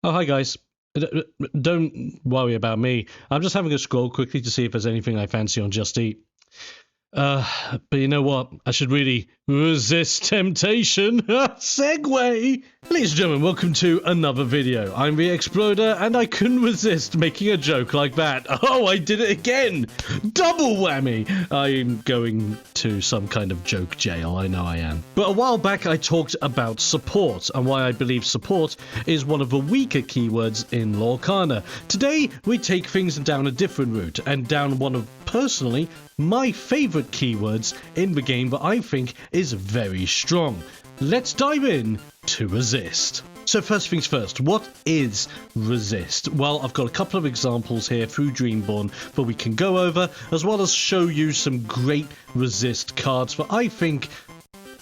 Oh, hi guys. Don't worry about me. I'm just having a scroll quickly to see if there's anything I fancy on Just Eat. But you know what? I should really resist temptation. Segway! Ladies and gentlemen, welcome to another video. I'm TheXploder, and I couldn't resist making a joke like that. Oh, I did it again! Double whammy! I'm going to some kind of joke jail, I know I am. But a while back I talked about support, and why I believe support is one of the weaker keywords in Lorcana. Today, we take things down a different route, and down one of, personally, my favourite keywords in the game that I think is very strong. Let's dive in to resist. So first things first, what is resist? Well, I've got a couple of examples here through Dreamborn that we can go over, as well as show you some great resist cards that I think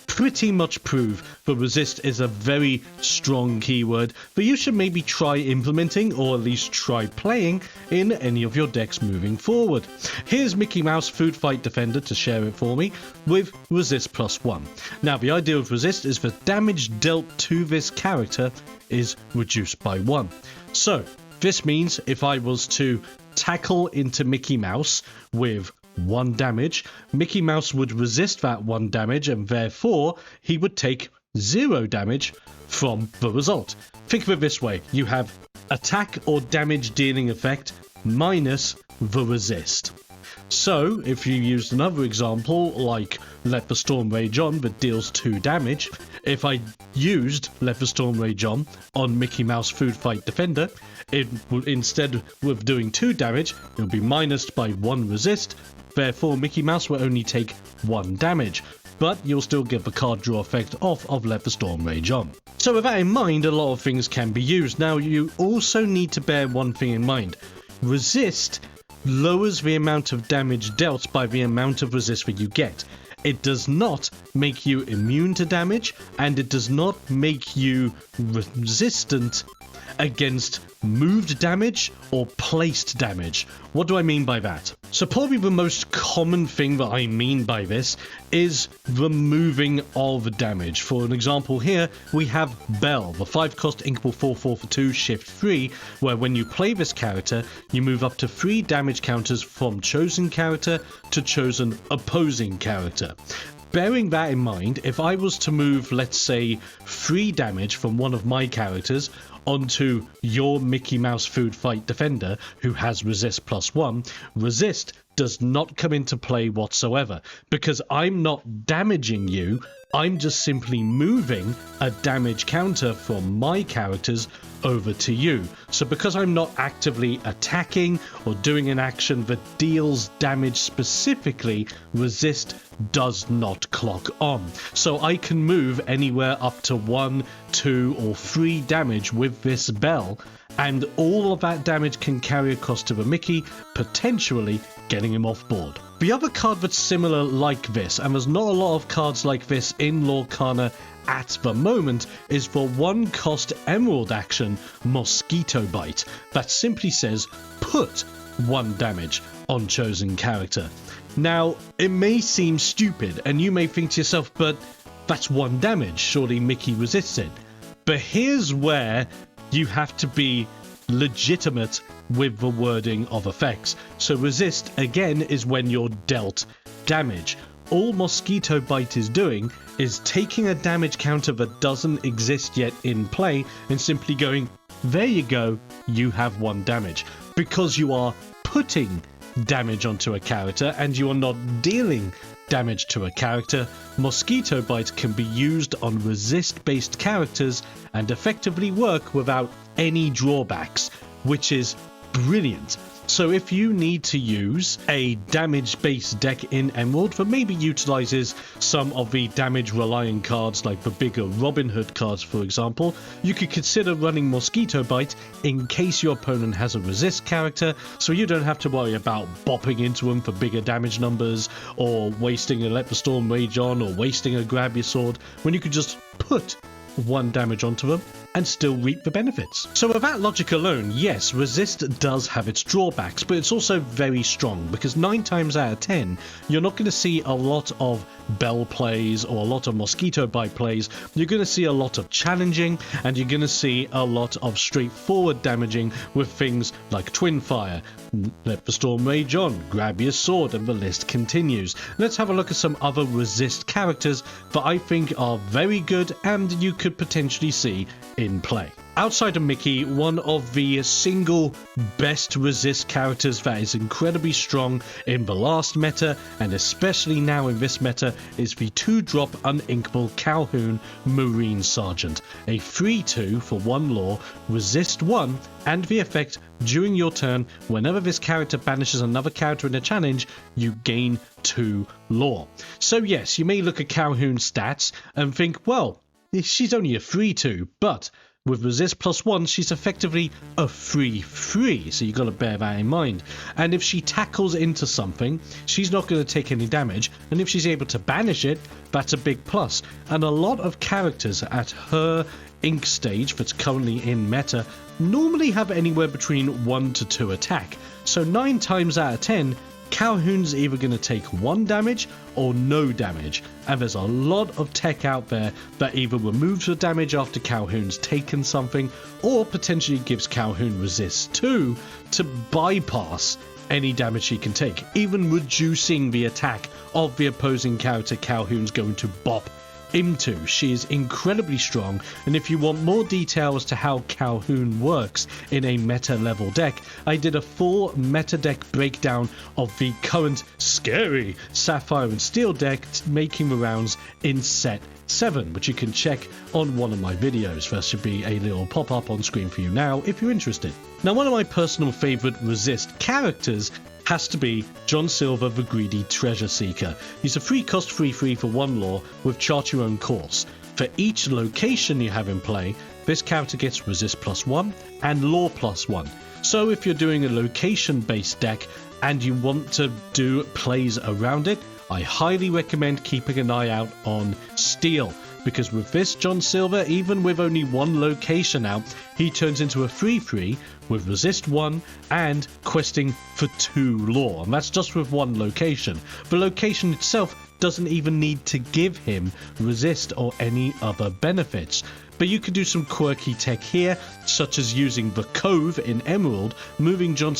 pretty much prove that resist is a very strong keyword that you should maybe try implementing, or at least try playing in any of your decks moving forward. Here's Mickey Mouse Food Fight Defender to share it for me with resist +1. Now the idea of resist is that damage dealt to this character is reduced by 1. So this means if I was to tackle into Mickey Mouse with 1 damage, Mickey Mouse would resist that 1 damage, and therefore he would take 0 damage from the result. Think of it this way: you have attack or damage dealing effect minus the resist. So if you used another example like Let the Storm Rage On that deals 2 damage, if I used Let the Storm Rage On Mickey Mouse Food Fight Defender, it would, instead of doing 2 damage, it would be minused by 1 resist. Therefore, Mickey Mouse will only take 1 damage, but you'll still get the card draw effect off of Let the Storm Rage On. So with that in mind, a lot of things can be used. Now, you also need to bear one thing in mind. Resist lowers the amount of damage dealt by the amount of resist that you get. It does not make you immune to damage, and it does not make you resistant against moved damage or placed damage. What do I mean by that? So probably the most common thing that I mean by this is removing of damage. For an example here, we have Belle, the 5-cost inkable 4/4 for 2 shift 3, where when you play this character, you move up to 3 damage counters from chosen character to chosen opposing character. Bearing that in mind, if I was to move, let's say, 3 damage from one of my characters onto your Mickey Mouse Food Fight Defender, who has resist +1, resist does not come into play whatsoever, because I'm not damaging you, I'm just simply moving a damage counter from my characters over to you. So because I'm not actively attacking or doing an action that deals damage specifically, resist does not clock on. So I can move anywhere up to 1, 2 or 3 damage with this Belle, and all of that damage can carry across to the Mickey, potentially getting him off board. The other card that's similar like this, and there's not a lot of cards like this in Lorcana at the moment, is for 1-cost emerald action Mosquito Bite that simply says put 1 damage on chosen character. Now, it may seem stupid, and you may think to yourself, but that's 1 damage, surely Mickey resists it. But here's where you have to be legitimate with the wording of effects. So resist, again, is when you're dealt damage. All Mosquito Bite is doing is taking a damage counter that doesn't exist yet in play and simply going, there you go, you have 1 damage. Because you are putting damage onto a character and you are not dealing damage to a character, Mosquito Bite can be used on resist-based characters and effectively work without any drawbacks, which is brilliant. So if you need to use a damage-based deck in Emerald that maybe utilizes some of the damage-relying cards like the bigger Robin Hood cards, for example, you could consider running Mosquito Bite in case your opponent has a resist character, so you don't have to worry about bopping into them for bigger damage numbers, or wasting a Let the Storm Rage On, or wasting a Grab Your Sword, when you could just put 1 damage onto them and still reap the benefits. So with that logic alone, yes, resist does have its drawbacks, but it's also very strong because 9 times out of 10, you're not going to see a lot of bell plays or a lot of mosquito bite plays. You're going to see a lot of challenging, and you're going to see a lot of straightforward damaging with things like Twin Fire, Let the Storm Rage On, Grab Your Sword, and the list continues. Let's have a look at some other resist characters that I think are very good and you could potentially see in play. Outside of Mickey, one of the single best resist characters that is incredibly strong in the last meta, and especially now in this meta, is the 2-drop uninkable Calhoun Marine Sergeant. A 3/2 for 1 lore, resist 1, and the effect during your turn, whenever this character banishes another character in a challenge, you gain 2 lore. So yes, you may look at Calhoun's stats and think, well, she's only a 3/2, but with resist +1, she's effectively a 3/3, so you've got to bear that in mind. And if she tackles into something, she's not going to take any damage, and if she's able to banish it, that's a big plus. And a lot of characters at her ink stage that's currently in meta normally have anywhere between 1 to 2 attack. So 9 times out of 10, Calhoun's either going to take 1 damage or no damage, and there's a lot of tech out there that either removes the damage after Calhoun's taken something, or potentially gives Calhoun resist 2 to bypass any damage she can take, even reducing the attack of the opposing character Calhoun's going to bop into. She is incredibly strong, and if you want more detail as to how Calhoun works in a meta level deck, I did a full meta deck breakdown of the current scary Sapphire and Steel deck making the rounds in set 7, which you can check on one of my videos. There should be a little pop-up on screen for you now if you're interested. Now, one of my personal favourite resist characters has to be John Silver, the Greedy Treasure Seeker. He's a free cost 3/3 for 1 lore with chart your own course. For each location you have in play, this character gets resist +1 and lore +1. So if you're doing a location based deck and you want to do plays around it, I highly recommend keeping an eye out on Steel, because with this John Silver, even with only 1 location out, he turns into a 3/3 with resist 1 and questing for 2 lore, and that's just with 1 location. The location itself doesn't even need to give him resist or any other benefits. But you could do some quirky tech here, such as using the Cove in Emerald, moving John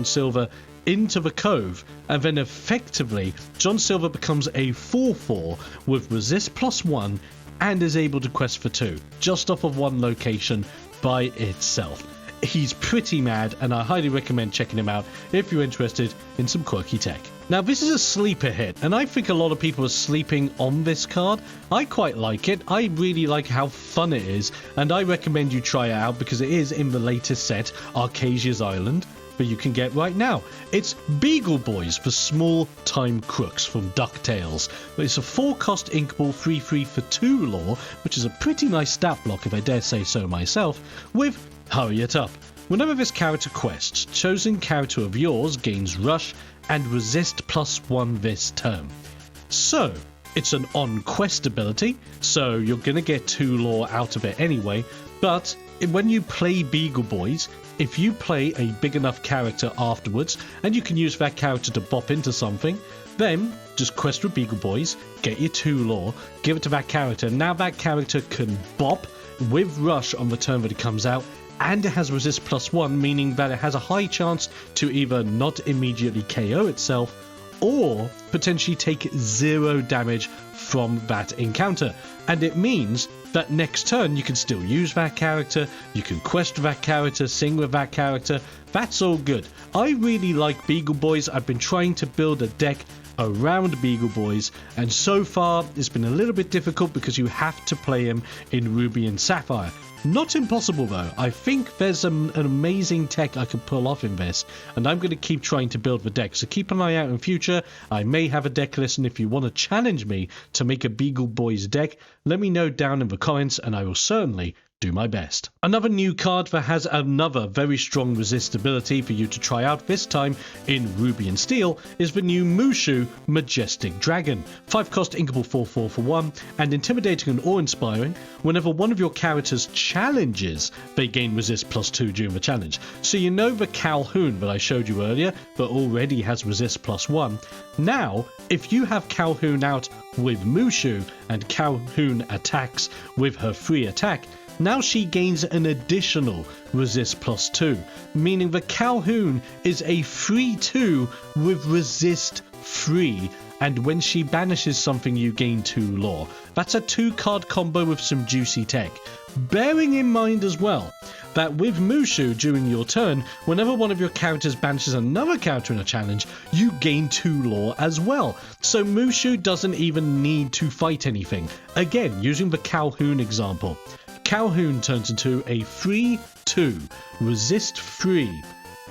Silver into the Cove, and then effectively John Silver becomes a 4/4 with resist +1 and is able to quest for 2, just off of 1 location by itself. He's pretty mad, and I highly recommend checking him out if you're interested in some quirky tech. Now, this is a sleeper hit, and I think a lot of people are sleeping on this card. I quite like it. I really like how fun it is, and I recommend you try it out because it is in the latest set, Arcasia's Island, that you can get right now. It's Beagle Boys for Small Time Crooks from DuckTales. It's a 4-cost inkable 3/3 for 2 lore, which is a pretty nice stat block if I dare say so myself, with Hurry It Up. Whenever this character quests, chosen character of yours gains rush and resist +1 this turn. So it's an on-quest ability, so you're going to get 2 lore out of it anyway, but when you play Beagle Boys, if you play a big enough character afterwards, and you can use that character to bop into something, then just quest with Beagle Boys, get your 2 lore, give it to that character. Now that character can bop with rush on the turn that it comes out, and it has resist +1, meaning that it has a high chance to either not immediately KO itself or potentially take 0 damage from that encounter. And it means that next turn you can still use that character, you can quest with that character, sing with that character. That's all good. I really like Beagle Boys. I've been trying to build a deck around Beagle Boys, and so far it's been a little bit difficult because you have to play him in Ruby and Sapphire. Not impossible though. I think there's an amazing tech I could pull off in this, and I'm going to keep trying to build the deck, so keep an eye out in future. I may have a deck list, and if you want to challenge me to make a Beagle Boys deck, let me know down in the comments and I will certainly do my best. Another new card that has another very strong resist ability for you to try out, this time in Ruby and Steel, is the new Mushu Majestic Dragon. 5 cost inkable 4/4 for 1, and intimidating and awe-inspiring. Whenever one of your characters challenges, they gain resist +2 during the challenge. So you know the Calhoun that I showed you earlier that already has resist +1. Now, if you have Calhoun out with Mushu and Calhoun attacks with her free attack, now she gains an additional resist +2, meaning the Calhoun is a free 2 with resist free, and when she banishes something you gain 2 lore. That's a 2-card combo with some juicy tech. Bearing in mind as well that with Mushu during your turn, whenever one of your characters banishes another character in a challenge, you gain 2 lore as well. So Mushu doesn't even need to fight anything. Again, using the Calhoun example. Calhoun turns into a free 2, resist free,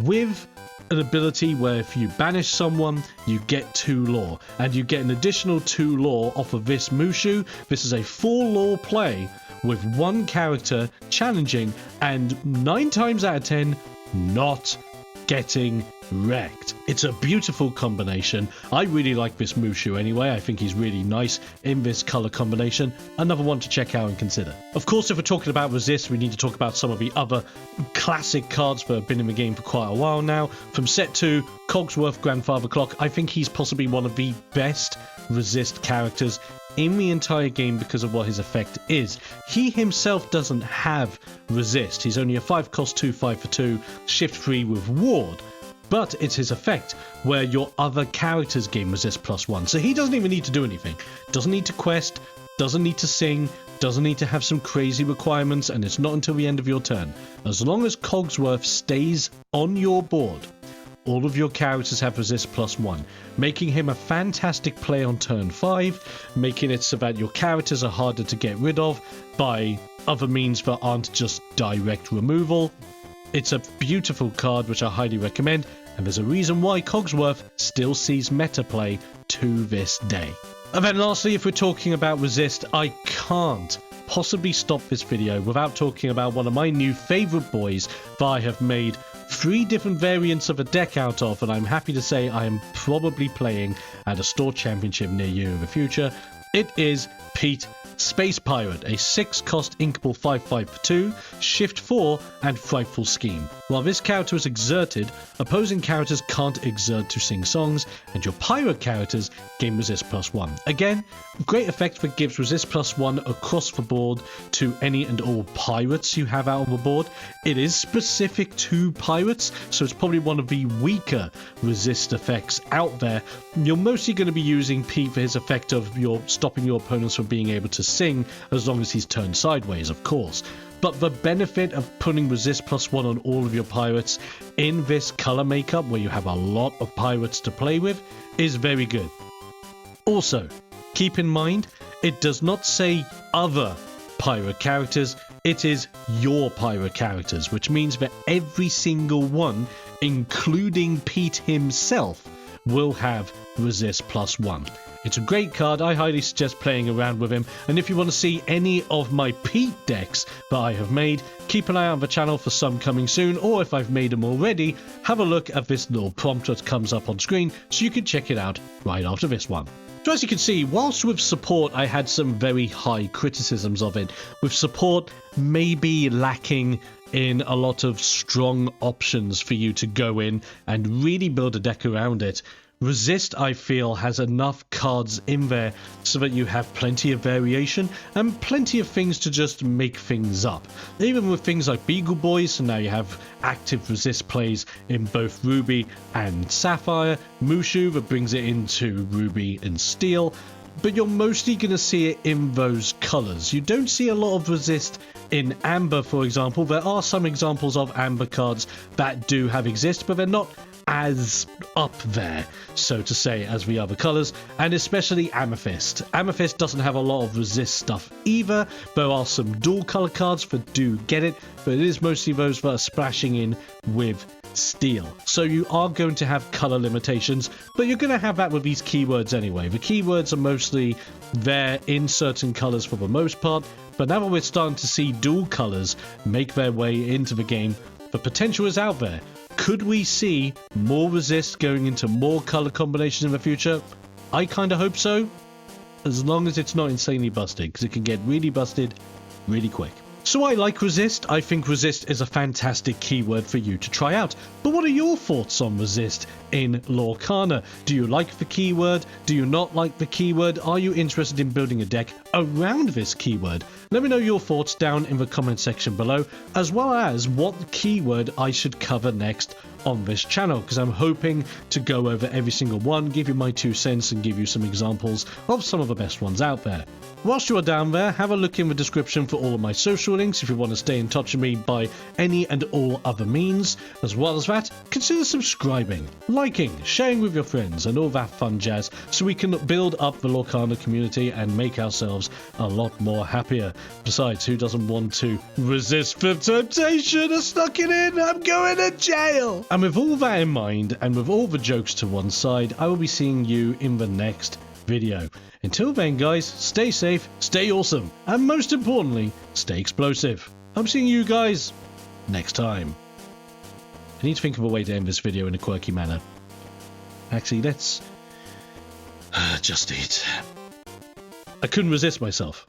with an ability where if you banish someone, you get 2 lore, and you get an additional 2 lore off of this Mushu. This is a 4 lore play with 1 character challenging, and 9 times out of 10 not getting wrecked. It's a beautiful combination. I really like this Mushu anyway. I think he's really nice in this color combination. Another one to check out and consider. Of course, if we're talking about resist, we need to talk about some of the other classic cards that have been in the game for quite a while now. From set 2, Cogsworth Grandfather Clock. I think he's possibly one of the best resist characters in the entire game because of what his effect is. He himself doesn't have resist. He's only a 5 cost 2/5 for 2, shift free with ward. But it's his effect where your other characters gain resist +1. So he doesn't even need to do anything. Doesn't need to quest, doesn't need to sing, doesn't need to have some crazy requirements, and it's not until the end of your turn. As long as Cogsworth stays on your board, all of your characters have resist +1, making him a fantastic play on turn 5, making it so that your characters are harder to get rid of by other means that aren't just direct removal. It's a beautiful card which I highly recommend, and there's a reason why Cogsworth still sees meta play to this day. And then lastly, if we're talking about resist, I can't possibly stop this video without talking about one of my new favourite boys that I have made 3 different variants of a deck out of, and I'm happy to say I am probably playing at a store championship near you in the future. It is Pete Space Pirate, a 6 cost inkable 5/5 for 2, shift 4 and frightful scheme. While this character is exerted, opposing characters can't exert to sing songs, and your pirate characters gain resist +1. Again, great effect that gives resist +1 across the board to any and all pirates you have out on the board. It is specific to pirates, so it's probably one of the weaker resist effects out there. You're mostly going to be using Pete for his effect of stopping your opponents from being able to sing, as long as he's turned sideways, of course. But the benefit of putting resist +1 on all of your pirates in this color makeup, where you have a lot of pirates to play with, is very good. Also, keep in mind, it does not say other pirate characters, it is your pirate characters, which means that every single one, including Pete himself, will have resist +1. It's a great card. I highly suggest playing around with him, and if you want to see any of my Pete decks that I have made, keep an eye on the channel for some coming soon, or if I've made them already, have a look at this little prompt that comes up on screen so you can check it out right after this one. So as you can see, whilst with support I had some very high criticisms of it, with support maybe lacking in a lot of strong options for you to go in and really build a deck around it, resist, I feel, has enough cards in there so that you have plenty of variation and plenty of things to just make things up. Even with things like Beagle Boys, so now you have active resist plays in both Ruby and Sapphire, Mushu that brings it into Ruby and Steel, but you're mostly going to see it in those colors. You don't see a lot of resist in Amber, for example. There are some examples of Amber cards that do have exist, but they're not as up there, so to say, as the other colors, and especially Amethyst. Amethyst doesn't have a lot of resist stuff either. There are some dual color cards that do get it, but it is mostly those that are splashing in with Steel. So you are going to have color limitations, but you're going to have that with these keywords anyway. The keywords are mostly there in certain colors for the most part, But now that we're starting to see dual colors make their way into the game, the potential is out there. Could we see more resist going into more color combinations in the future? I kind of hope so, as long as it's not insanely busted, because it can get really busted really quick. So I like resist. I think resist is a fantastic keyword for you to try out. But what are your thoughts on resist in Lorcana? Do you like the keyword? Do you not like the keyword? Are you interested in building a deck around this keyword? Let me know your thoughts down in the comment section below, as well as what keyword I should cover next on this channel, because I'm hoping to go over every single one, give you my 2 cents and give you some examples of some of the best ones out there. Whilst you are down there, have a look in the description for all of my social links if you want to stay in touch with me by any and all other means. As well as that, consider subscribing, liking, sharing with your friends and all that fun jazz, so we can build up the Lorcana community and make ourselves a lot more happier. Besides, who doesn't want to resist the temptation of stuck it in? I'm going to jail! And with all that in mind, and with all the jokes to one side, I will be seeing you in the next video. Until then, guys, stay safe, stay awesome, and most importantly, stay explosive. I'm seeing you guys next time. I need to think of a way to end this video in a quirky manner. Actually, let's just eat. I couldn't resist myself.